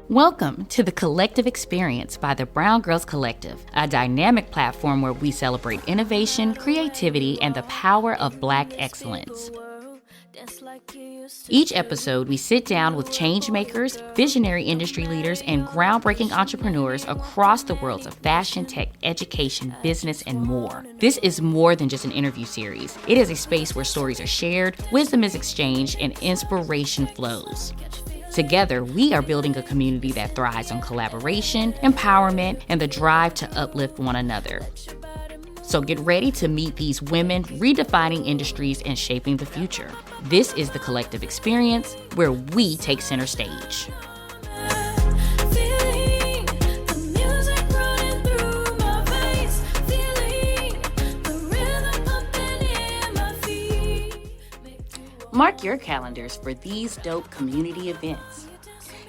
Welcome to the Collective Experience by the BrwnGrlz Collective, a dynamic platform where we celebrate innovation, creativity, and the power of Black excellence. Each episode, we sit down with change makers, visionary industry leaders, and groundbreaking entrepreneurs across the worlds of fashion, tech, education, business, and more. This is more than just an interview series. It is a space where stories are shared, wisdom is exchanged, and inspiration flows. Together, we are building a community that thrives on collaboration, empowerment, and the drive to uplift one another. So get ready to meet these women redefining industries and shaping the future. This is the Collective Experience, where we take center stage. Mark your calendars for these dope community events.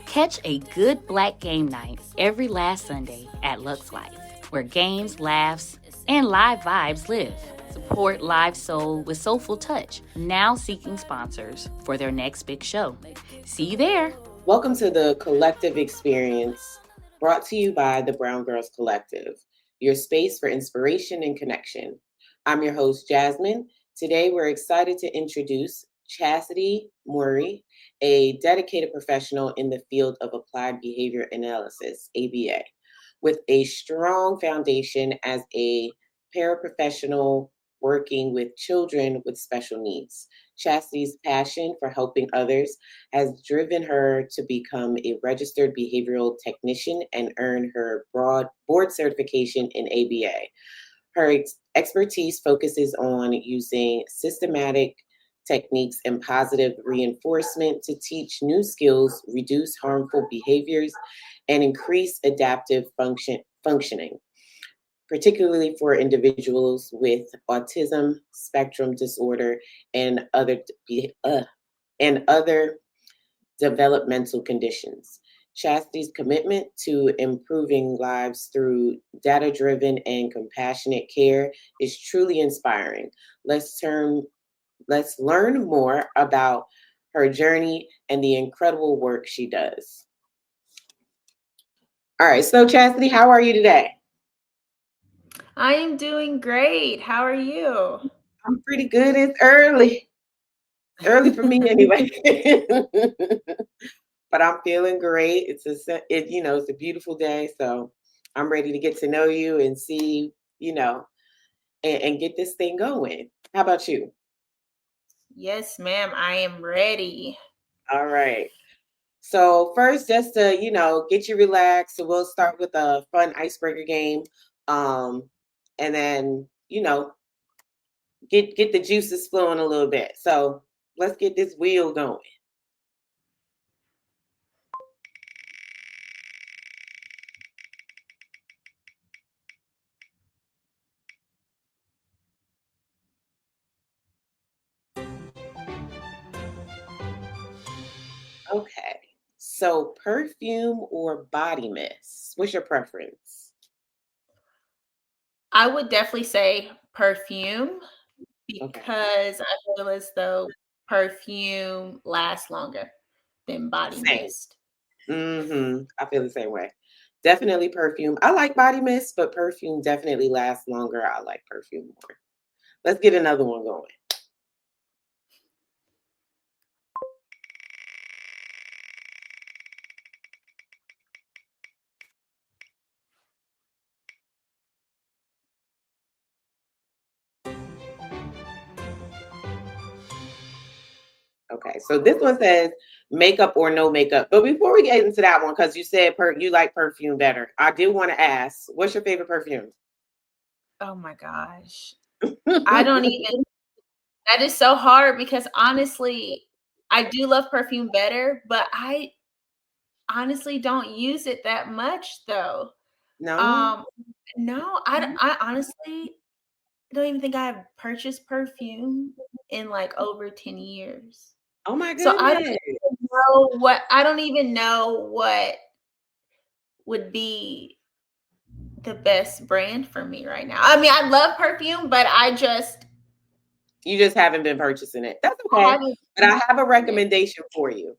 Catch a good Black game night every last Sunday at Lux Life, where games, laughs, and live vibes live. Support Live Soul with Soulful Touch, now seeking sponsors for their next big show. See you there. Welcome to the Collective Experience, brought to you by the BrwnGrlz Collective, your space for inspiration and connection. I'm your host, Jasmine. Today, we're excited to introduce Chazity Murray, a dedicated professional in the field of applied behavior analysis, ABA, with a strong foundation as a paraprofessional working with children with special needs. Chazity's passion for helping others has driven her to become a registered behavioral technician and earn her board certification in ABA. Her expertise focuses on using systematic techniques and positive reinforcement to teach new skills, reduce harmful behaviors, and increase adaptive functioning, particularly for individuals with autism spectrum disorder and other developmental conditions. Chazity's commitment to improving lives through data-driven and compassionate care is truly inspiring. Let's learn more about her journey and the incredible work she does. All right, so Chazity, how are you today? I am doing great. How are you? I'm pretty good. It's early. Early for me anyway. But I'm feeling great. It's a beautiful day, so I'm ready to get to know you and see, and get this thing going. How about you? Yes, ma'am. I am ready. All right. So first, just to, get you relaxed, so we'll start with a fun icebreaker game. And then, get the juices flowing a little bit. So let's get this wheel going. Okay. So perfume or body mist? What's your preference? I would definitely say perfume because I feel as though perfume lasts longer than body mist. I feel the same way. Definitely perfume. I like body mist, but perfume definitely lasts longer. I like perfume more. Let's get another one going. Okay, so this one says makeup or no makeup. But before we get into that one, because you said you like perfume better, I did want to ask, what's your favorite perfume? Oh my gosh. I don't even, that is so hard because honestly, I do love perfume better, but I honestly don't use it that much though. No? No, I honestly don't even think I've purchased perfume in like over 10 years. Oh my So goodness. I don't even know what would be the best brand for me right now. I mean, I love perfume, but you just haven't been purchasing it. That's okay. But I have a recommendation for you.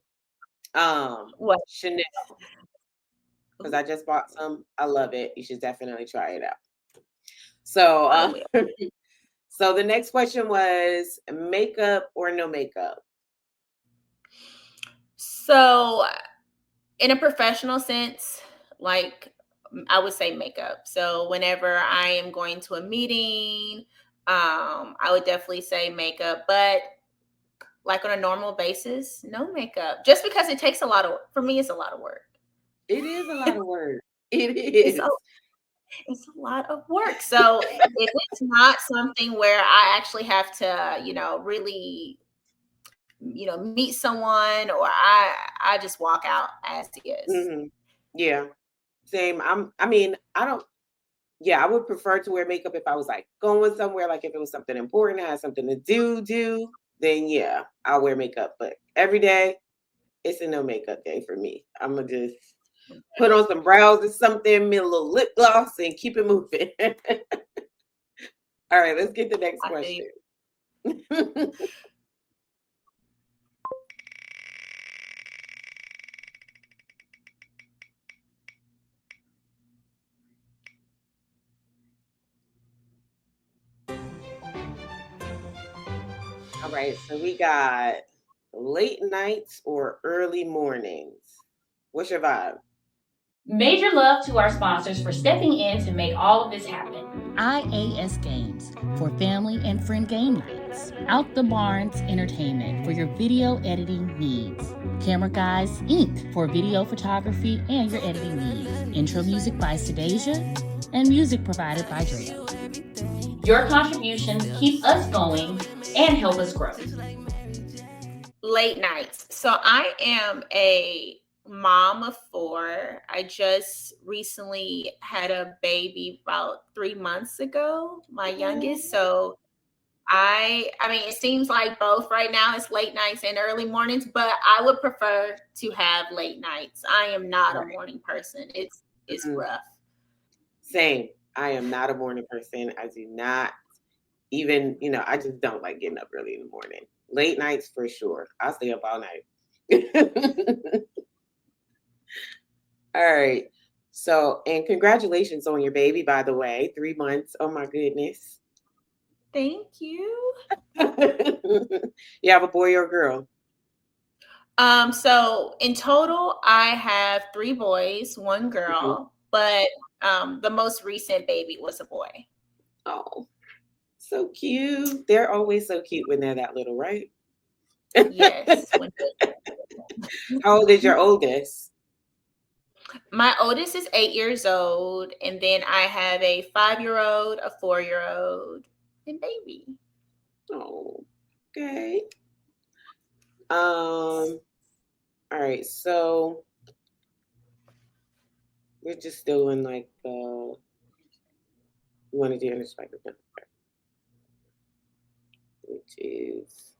What? Chanel, because I just bought some. I love it. You should definitely try it out. So, I will. so the next question was makeup or no makeup? So, in a professional sense, like I would say makeup. So, whenever I am going to a meeting, I would definitely say makeup. But like on a normal basis, no makeup. Just because it takes a lot of, for me, it's a lot of work. It is a lot of work. It It's is. it's a lot of work. So if it's not something where I actually have to, really, meet someone, or I just walk out as is. Hmm. Yeah. Same. I mean, I don't. Yeah, I would prefer to wear makeup if I was like going somewhere, like if it was something important, I had something to do, then yeah, I'll wear makeup. But every day, it's a no makeup day for me. I'm gonna just put on some brows or something, me a little lip gloss, and keep it moving. All right, let's get the next I feel question. All right, so we got late nights or early mornings. What's your vibe? Major love to our sponsors for stepping in to make all of this happen. IAS Games for family and friend game nights. Out the Barns Entertainment for your video editing needs. Camera Guys Inc. for video photography and your editing needs. Intro music by Sedasia and music provided by Drea. Your contributions keep us going and help us grow. late nights. So I am a mom of 4. I just recently had a baby about 3 months ago, my youngest. So I mean, it seems like both right now it's late nights and early mornings, but I would prefer to have late nights. I am not a morning person. It's rough. Same. I am not a morning person. I do not even, I just don't like getting up early in the morning. Late nights for sure. I'll stay up all night. All right. So, and congratulations on your baby, by the way. 3 months. Oh my goodness. Thank you. You have a boy or a girl? So in total, I have 3 boys, 1 girl, but the most recent baby was a boy. Oh, so cute. They're always so cute when they're that little, right? Yes. How old is your oldest? My oldest is 8 years old, and then I have a 5-year-old, a 4-year-old, and baby. Oh, okay. All right, so we're just doing like you want to do introspective, which is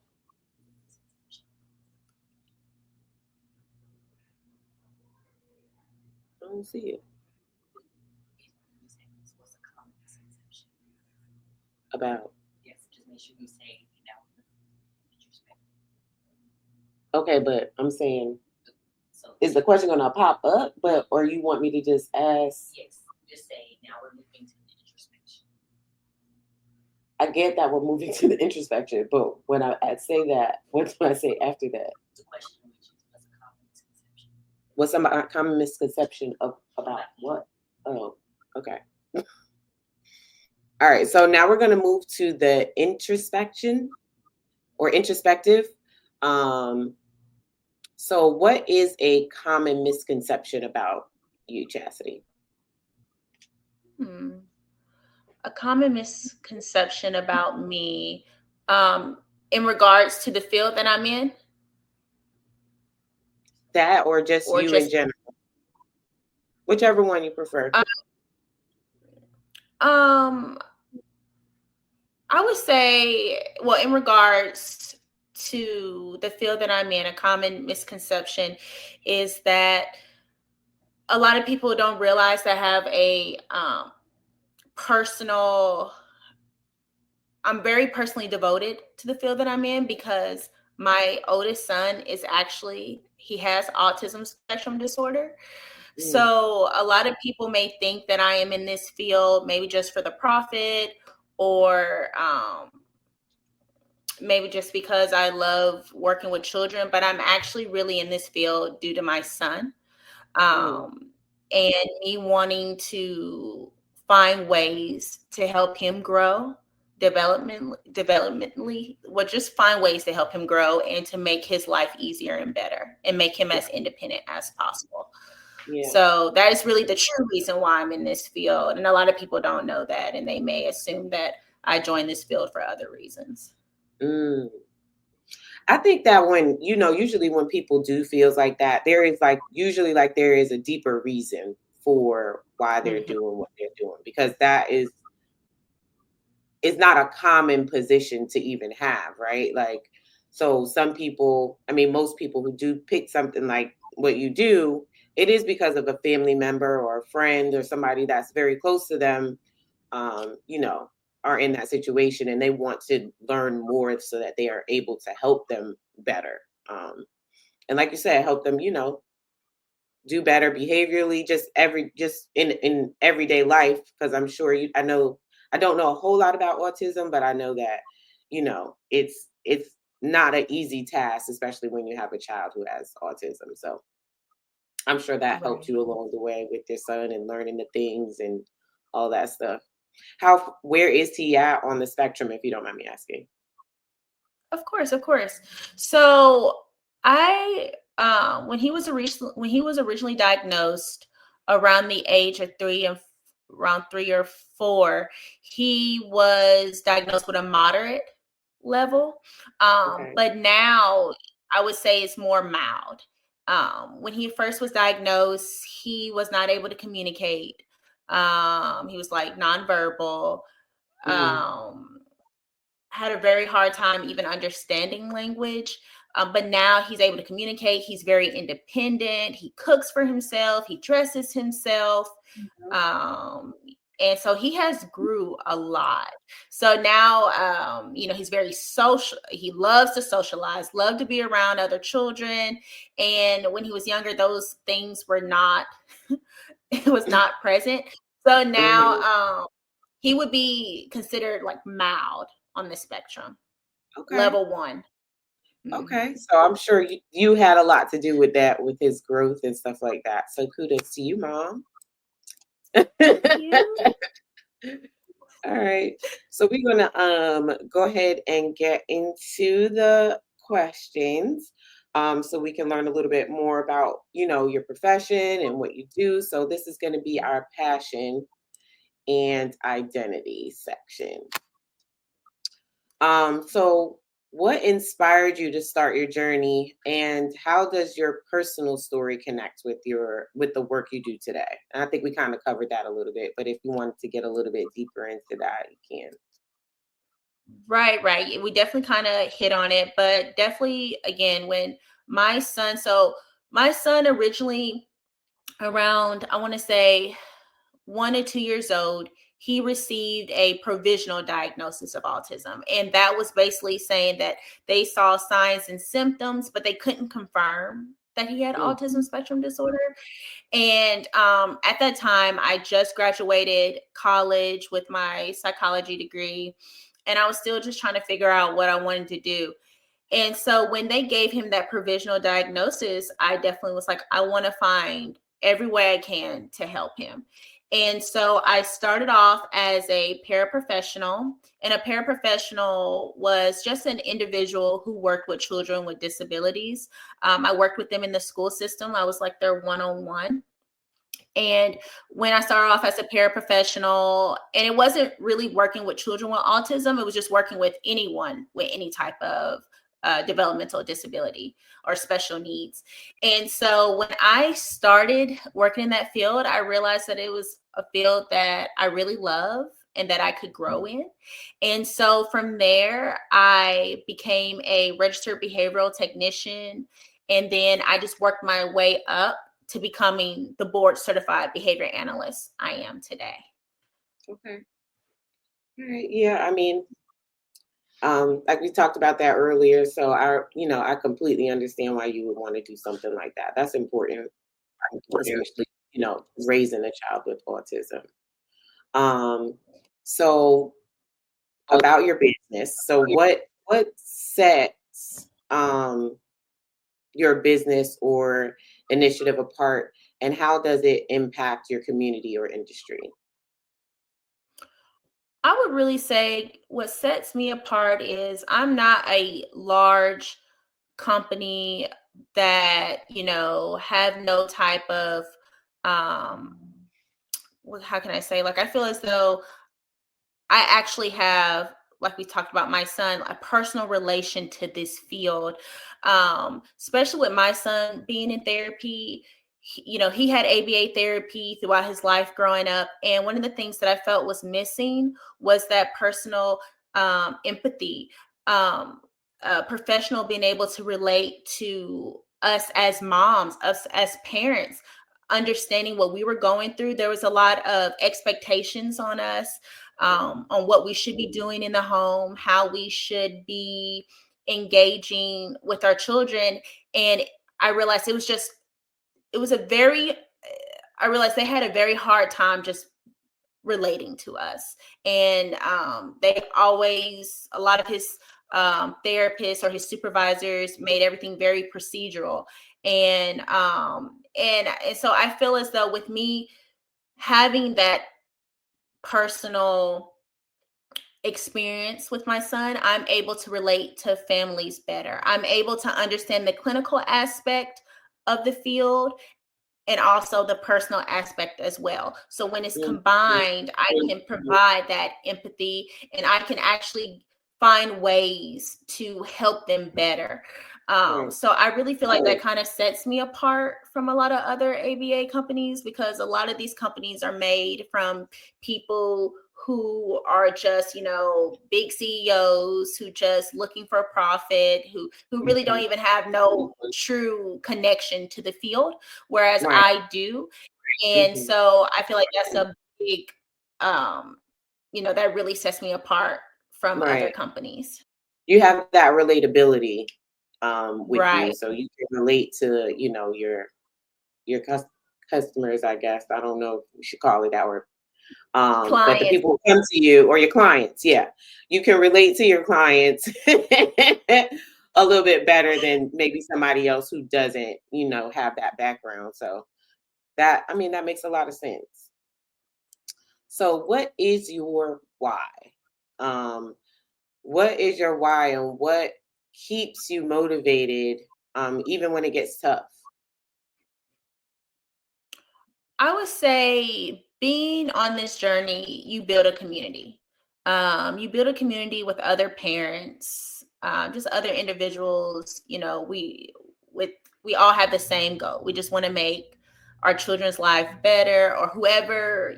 I don't see it. About Yes, just make sure you say okay, but I'm saying, so. is the question gonna pop up? But or you want me to just ask? Yes, just say now we're moving to the introspection. I get that we're moving to the introspection, but when I say that, what do I say after that? The question which is what's a common misconception? What's a common misconception about what? Oh, okay. All right, so now we're going to move to the introspection or introspective. So what is a common misconception about you, Chastity? A common misconception about me in regards to the field that I'm in? That or just you in general? Whichever one you prefer. I would say, well, in regards to the field that I'm in, a common misconception is that a lot of people don't realize that I have a I'm very personally devoted to the field that I'm in because My oldest son is actually, he has autism spectrum disorder. Mm, So a lot of people may think that I am in this field maybe just for the profit, or maybe just because I love working with children, but I'm actually really in this field due to my son, mm, and me wanting to find ways to help him grow developmentally, well, just find ways to help him grow and to make his life easier and better and make him as independent as possible. yeah. So that is really the true reason why I'm in this field. And a lot of people don't know that, and they may assume that I joined this field for other reasons. Mm. I think that when, usually when people do feels like that, there is usually there is a deeper reason for why they're Mhm. doing what they're doing, because that is not a common position to even have, right? So some people, I mean, most people who do pick something like what you do, it is because of a family member or a friend or somebody that's very close to them, um, you know, are in that situation and they want to learn more so that they are able to help them better. And like you said, help them, do better behaviorally, just in everyday life. Because I'm sure I don't know a whole lot about autism, but I know that it's not an easy task, especially when you have a child who has autism. So I'm sure that helped Right. you along the way with your son and learning the things and all that stuff. Where is he at on the spectrum, if you don't mind me asking? Of course, of course. So I, when he was originally diagnosed around the age of around 3 or 4, he was diagnosed with a moderate level. Okay. But now I would say it's more mild. When he first was diagnosed, he was not able to communicate. He was like nonverbal. Mm-hmm. Um, had a very hard time even understanding language. But now he's able to communicate. He's very independent. He cooks for himself. He dresses himself. Um, and so he has grew a lot. So now, he's very social. He loves to socialize, love to be around other children. And when he was younger, those things were not, it was not present. So now, Mm-hmm. he would be considered like mild on the spectrum, Okay. level 1. Mhm. Okay. So I'm sure you had a lot to do with that, with his growth and stuff like that. So kudos to you, mom. Thank you. All right. So we're gonna go ahead and get into the questions. So we can learn a little bit more about, your profession and what you do. So this is gonna be our passion and identity section. So what inspired you to start your journey, and how does your personal story connect with the work you do today? And I think we kind of covered that a little bit, but if you wanted to get a little bit deeper into that, you can. Right, right. We definitely kind of hit on it, but definitely again, when my son originally around, I want to say 1 or 2 years old, he received a provisional diagnosis of autism. And that was basically saying that they saw signs and symptoms, but they couldn't confirm that he had Mm, autism spectrum disorder. And at that time, I just graduated college with my psychology degree, and I was still just trying to figure out what I wanted to do. And so when they gave him that provisional diagnosis, I definitely was like, I want to find every way I can to help him. And so I started off as a paraprofessional, and a paraprofessional was just an individual who worked with children with disabilities. I worked with them in the school system. I was like their one-on-one. And when I started off as a paraprofessional, and it wasn't really working with children with autism, it was just working with anyone with any type of developmental disability or special needs. And so when I started working in that field, I realized that it was a field that I really love and that I could grow in. And so from there, I became a registered behavioral technician. And then I just worked my way up to becoming the board certified behavior analyst I am today. okay. All right. Yeah. I mean, Like we talked about that earlier. So I completely understand why you would want to do something like that. That's important, especially, raising a child with autism. So about your business. So what sets your business or initiative apart, and how does it impact your community or industry? I would really say what sets me apart is I'm not a large company that, have no type of how can I say, like, I feel as though I actually have, like we talked about, my son, a personal relation to this field. Especially with my son being in therapy. He had ABA therapy throughout his life growing up. And one of the things that I felt was missing was that personal empathy, professional being able to relate to us as moms, us as parents, understanding what we were going through. There was a lot of expectations on us, on what we should be doing in the home, how we should be engaging with our children. And I realized I realized they had a very hard time just relating to us. And a lot of his therapists or his supervisors made everything very procedural. And so I feel as though with me having that personal experience with my son, I'm able to relate to families better. I'm able to understand the clinical aspect of the field and also the personal aspect as well. So when it's combined, I can provide that empathy and I can actually find ways to help them better. So I really feel like that kind of sets me apart from a lot of other ABA companies, because a lot of these companies are made from people who are just, big CEOs who just looking for a profit, who really don't even have no true connection to the field, whereas I do. And so I feel like that's a big, that really sets me apart from other companies. You have that relatability with you, Right. so you can relate to your customers, I guess. I don't know if we should call it that, or but the Clients. people who come to you, or your clients, yeah, you can relate to your clients a little bit better than maybe somebody else who doesn't, have that background. So that makes a lot of sense. So what is your why? What is your why, and what keeps you motivated even when it gets tough? I would say being on this journey, you build a community. You build a community with other parents, just other individuals. We all have the same goal. We just want to make our children's life better, or whoever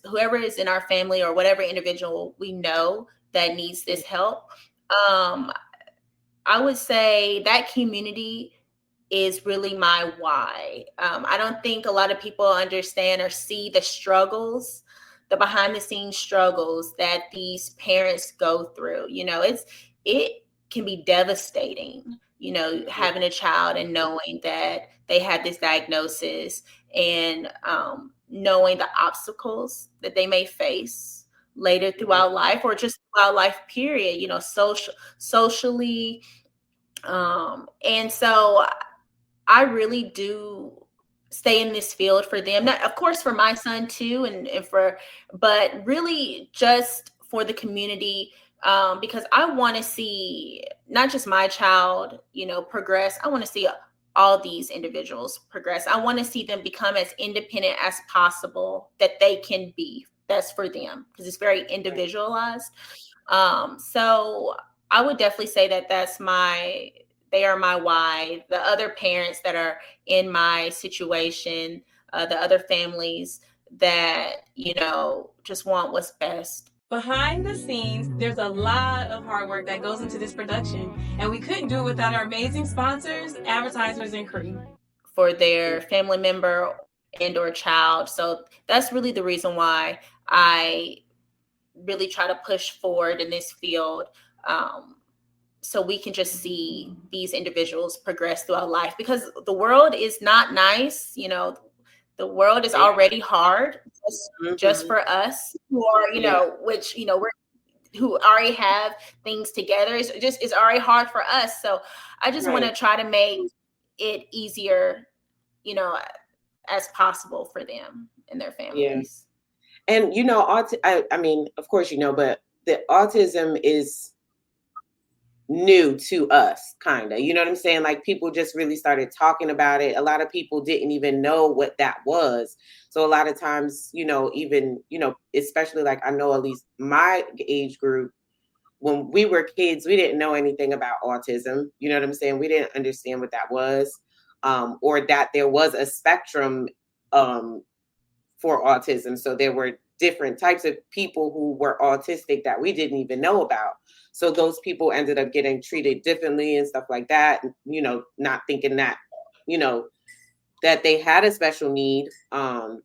whoever is in our family, or whatever individual we know that needs this help. Um, I would say that community is really my why. I don't think a lot of people understand or see the struggles, the behind the scenes struggles that these parents go through. It can be devastating, having a child and knowing that they have this diagnosis, and knowing the obstacles that they may face later throughout life, or just throughout life period, socially. And so I really do stay in this field for them. Not, of course, for my son too, but really just for the community, because I want to see not just my child, progress. I want to see all these individuals progress. I want to see them become as independent as possible that they can be. That's for them, because it's very individualized. So I would definitely say that they are my why. The other parents that are in my situation, the other families that, just want what's best. Behind the scenes, there's a lot of hard work that goes into this production, and we couldn't do it without our amazing sponsors, advertisers, and crew. For their family member and or child. So that's really the reason why I really try to push forward in this field, so we can just see these individuals progress throughout life, because the world is not nice. The world is already hard just for us who are, who already have things together. It's already hard for us. So I just want to try to make it easier, as possible for them and their families. Yeah. And, I mean, of course, but the autism is new to us, kind of, you know what I'm saying? Like, people just really started talking about it. A lot of people didn't even know what that was. So a lot of times, even, especially like, I know at least my age group, when we were kids, we didn't know anything about autism. You know what I'm saying? We didn't understand what that was, or that there was a spectrum for autism. So there were different types of people who were autistic that we didn't even know about. So those people ended up getting treated differently and stuff like that, not thinking that, that they had a special need. So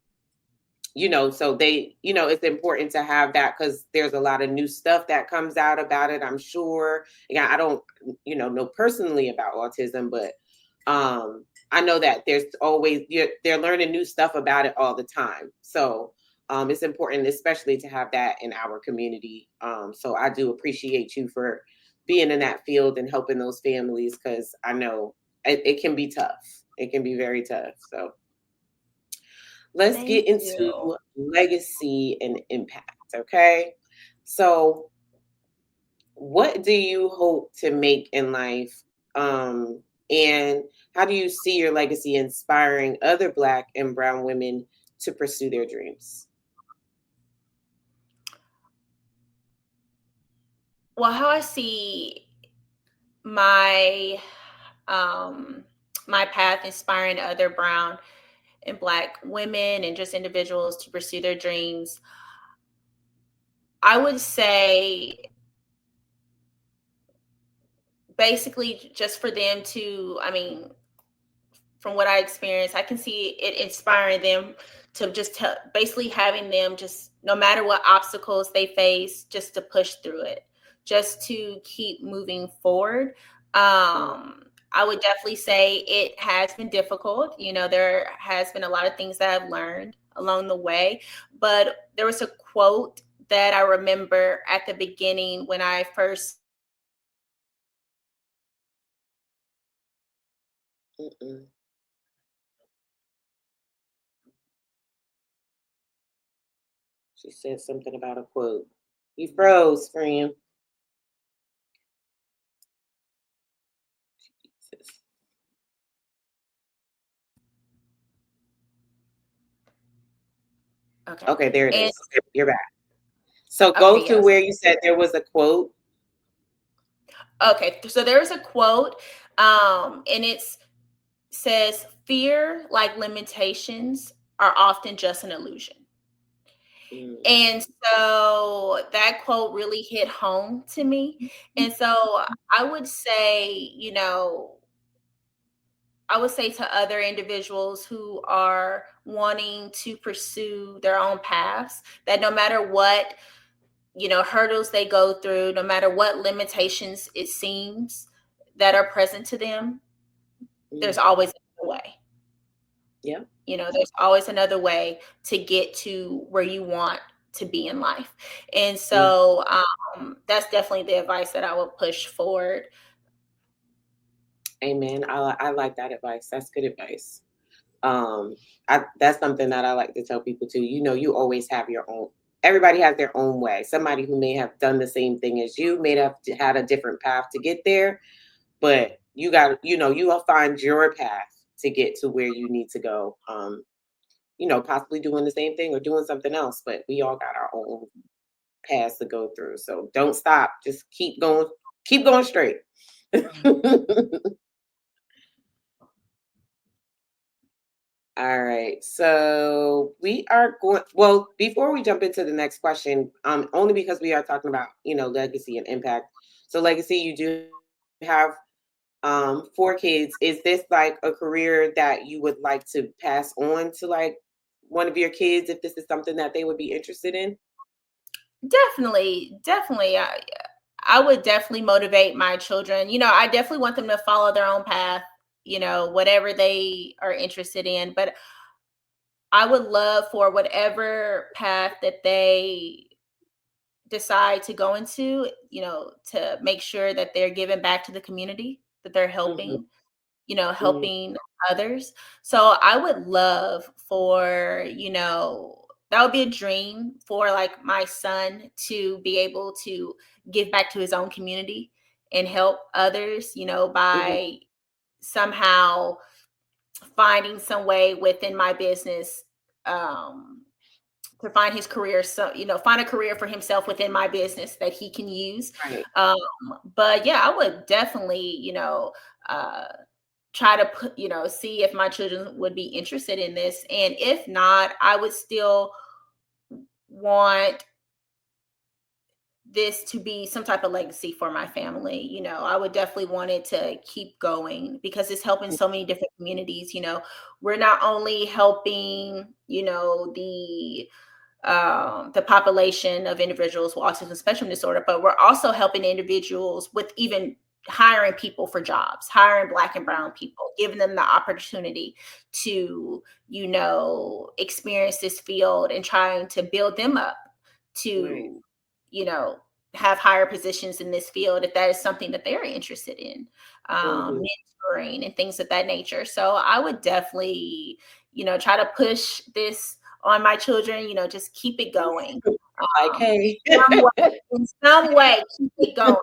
they, it's important to have that, because there's a lot of new stuff that comes out about it, I'm sure. Yeah, I don't, know personally about autism, but I know that there's always, they're learning new stuff about it all the time. So it's important, especially to have that in our community. So I do appreciate you for being in that field and helping those families, because I know it can be tough. It can be very tough. So let's get into legacy and impact. Okay. So what do you hope to make in life? And how do you see your legacy inspiring other Black and brown women to pursue their dreams? Well, how I see my my path inspiring other brown and Black women and just individuals to pursue their dreams, I would say basically just for them to, from what I experienced, I can see it inspiring them to just basically having them just, no matter what obstacles they face, just to push through it, just to keep moving forward. I would definitely say it has been difficult. There has been a lot of things that I've learned along the way, but there was a quote that I remember at the beginning when I first. She said something about a quote. You froze, friend. Okay, there it is. You're back. So go to where you said there was a quote. Okay, so there's a quote, and it says, "Fear, like limitations, are often just an illusion." And so that quote really hit home to me. And so I would say, to other individuals who are wanting to pursue their own paths, that no matter what, hurdles they go through, no matter what limitations it seems that are present to them, there's always another way. Yeah. There's always another way to get to where you want to be in life. And so that's definitely the advice that I would push forward. Amen. I like that advice. That's good advice. That's something that I like to tell people too. You always have your own. Everybody has their own way. Somebody who may have done the same thing as you may have had a different path to get there, but you will find your path to get to where you need to go. Possibly doing the same thing or doing something else, but we all got our own paths to go through. So don't stop. Just keep going straight. All right. So we are going, well, before we jump into the next question, only because we are talking about, legacy and impact. So legacy, you do have 4 kids. Is this like a career that you would like to pass on to like one of your kids if this is something that they would be interested in? Definitely, definitely. I would definitely motivate my children. I definitely want them to follow their own path, whatever they are interested in. But I would love for whatever path that they decide to go into, to make sure that they're giving back to the community, that they're Mhm, mhm. helping others. So I would love for, that would be a dream for like my son to be able to give back to his own community and help others, Mhm. by somehow finding some way within my business, um, to find his career, so find a career for himself within my business that he can use. Right. um but yeah, I would definitely, uh try to put, see if my children would be interested in this, and if not, I would still want this to be some type of legacy for my family. I would definitely want it to keep going because it's helping so many different communities. We're not only helping, the population of individuals with autism spectrum disorder, but we're also helping individuals with even hiring people for jobs, hiring Black and brown people, giving them the opportunity to, experience this field and trying to build them up Right. to, you know, have higher positions in this field if that is something that they're interested in, Mhm. mentoring and things of that nature. So I would definitely, try to push this on my children, just keep it going. Like, Um, hey. some way, in some way, keep it going.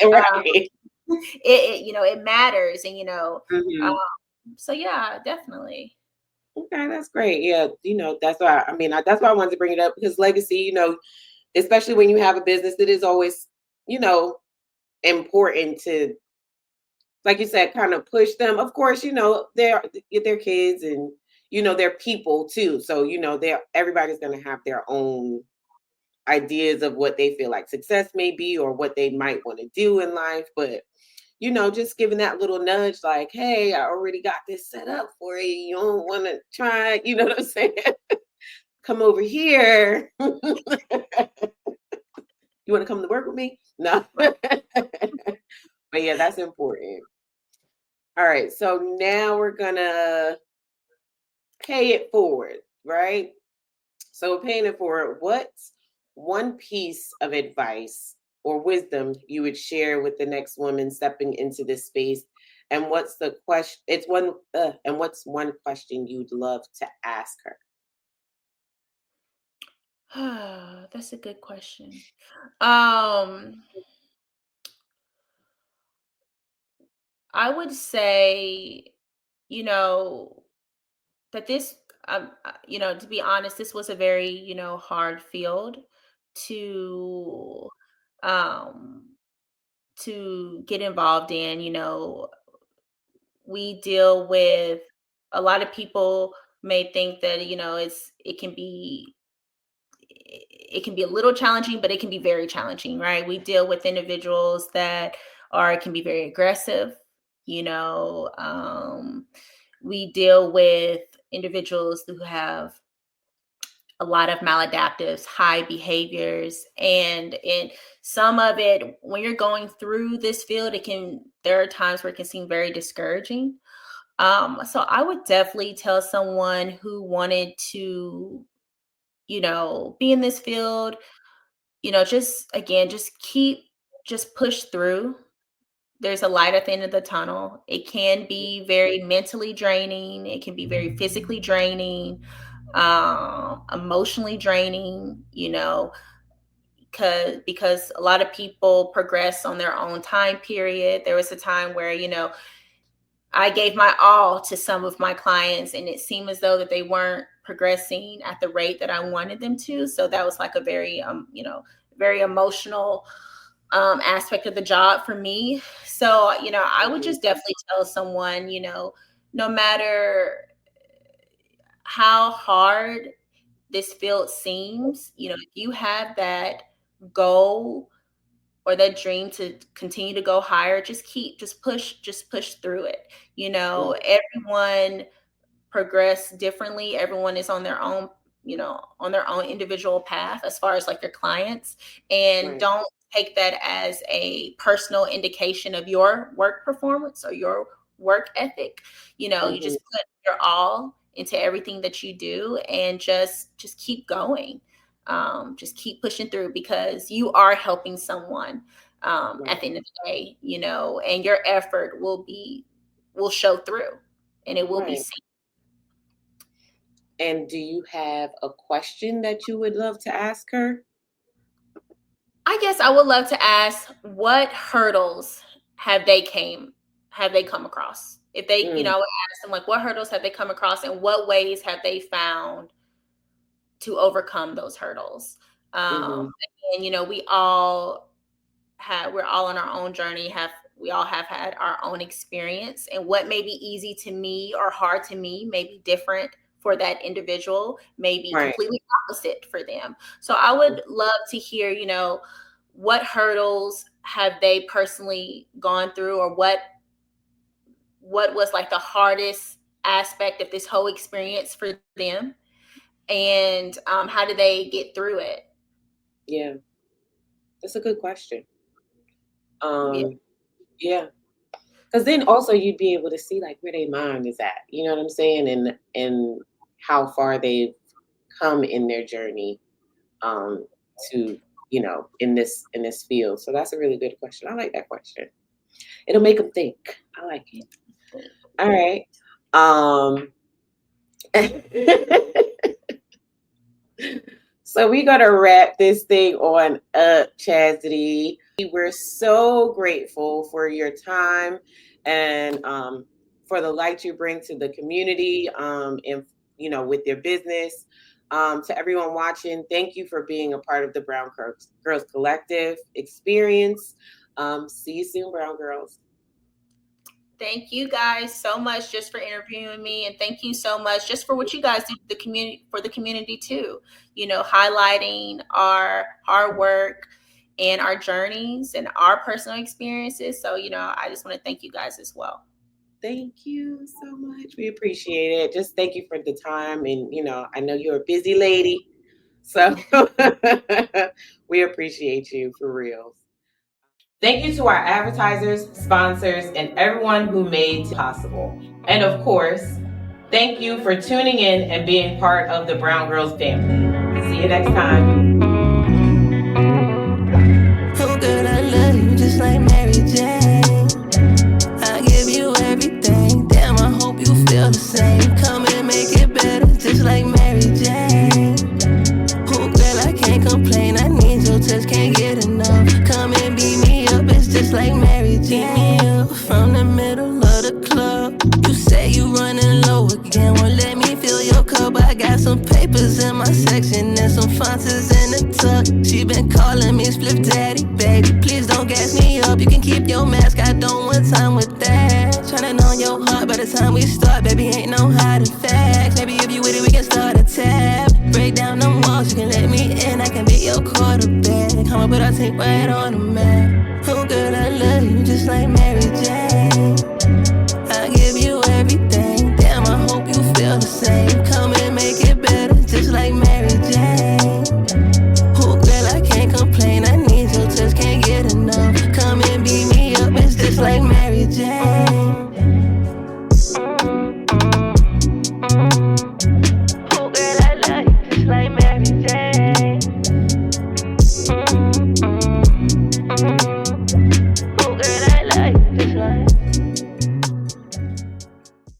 Um, Right. it matters, and um, Mhm. so yeah, definitely. Okay, that's great. Yeah, that's why that's why I wanted to bring it up because legacy, especially when you have a business, it is always, you know, important to, like you said, kind of push them. Of course, they're kids and they're people too. So, they're everybody's gonna have their own ideas of what they feel like success may be or what they might want to do in life. But, just giving that little nudge, like, hey, I already got this set up for you. You don't want to try, you know what I'm saying? Come over here. You want to come to work with me? No. Right. But yeah, that's important. All right. So now we're gonna pay it forward, right? So paying it forward, what's one piece of advice or wisdom you would share with the next woman stepping into this space? And what's the question? And what's one question you'd love to ask her? That's a good question. Um, I would say, you know, that this, to be honest, this was a very, hard field to, um, get involved in. We deal with a lot of people may think that, it can be a little challenging, but it can be very challenging, right? We deal with individuals that can be very aggressive, you know. We deal with individuals who have a lot of maladaptives, high behaviors, and some of it, when you're going through this field, there are times where it can seem very discouraging. So I would definitely tell someone who wanted to, be in this field, just push through. There's a light at the end of the tunnel. It can be very mentally draining. It can be very physically draining, emotionally draining, because a lot of people progress on their own time period. There was a time where, I gave my all to some of my clients and it seemed as though that they weren't progressing at the rate that I wanted them to. So that was like a very, very emotional aspect of the job for me. So, I would Mhm. just definitely tell someone, no matter how hard this field seems, if you have that goal or that dream to continue to go higher, just push through it. Mhm. Everyone progress differently. Everyone is on their own on their own individual path as far as like their clients, and don't take that as a personal indication of your work performance or your work ethic. You just put your all into everything that you do, and just keep going. Just keep pushing through, because you are helping someone at the end of the day, and your effort will show through, and it will be seen. And do you have a question that you would love to ask her? I guess I would love to ask, what hurdles have they come across? If they, I would ask them, like, what hurdles have they come across, and what ways have they found to overcome those hurdles? And we're all on our own journey. We all have had our own experience, and what may be easy to me or hard to me may be different for that individual, may be completely opposite for them. So I would love to hear, what hurdles have they personally gone through, or what was like the hardest aspect of this whole experience for them, and how did they get through it? Yeah, that's a good question. Yeah. Because then also you'd be able to see like where their mind is at, you know what I'm saying? And how far they've come in their journey to, in this field. So that's a really good question. I like that question. It'll make them think. I like it. All right. So we're going to wrap this thing on up, Chazity. We're so grateful for your time and for the light you bring to the community and, with your business. To everyone watching, thank you for being a part of the BrwnGrlz Collective experience. See you soon, Brown Girls. Thank you guys so much just for interviewing me, and thank you so much just for what you guys do for the community too. Highlighting our hard work and our journeys and our personal experiences. So, I just want to thank you guys as well. Thank you so much. We appreciate it. Just thank you for the time. And, I know you're a busy lady, so we appreciate you for real. Thank you to our advertisers, sponsors, and everyone who made it possible. And of course, thank you for tuning in and being part of the BrwnGrlz family. See you next time. Oh, girl, I love you just like Mary Jane. I give you everything. Damn, I hope you feel the same. Come and make it better, just like Mary Jane. Oh, girl, I can't complain. I need your touch, can't get enough. Come and beat me up, it's just like Mary Jane. Beat me up from the middle of the club. You say you running low again, won't let me fill your cup. I got some papers in my section and some sponsors in the tuck. She been calling me Split Daddy, baby. Please don't gas me up. You can keep your mask, I don't want time with that. Tryna know your heart by the time we start, baby. Ain't no hiding facts. Maybe if you with it, we can start a tab. Break down them walls, you can let me in. I can be your quarterback. Come on, put our team right on the map. Oh, girl, I love you just like Mary Jane.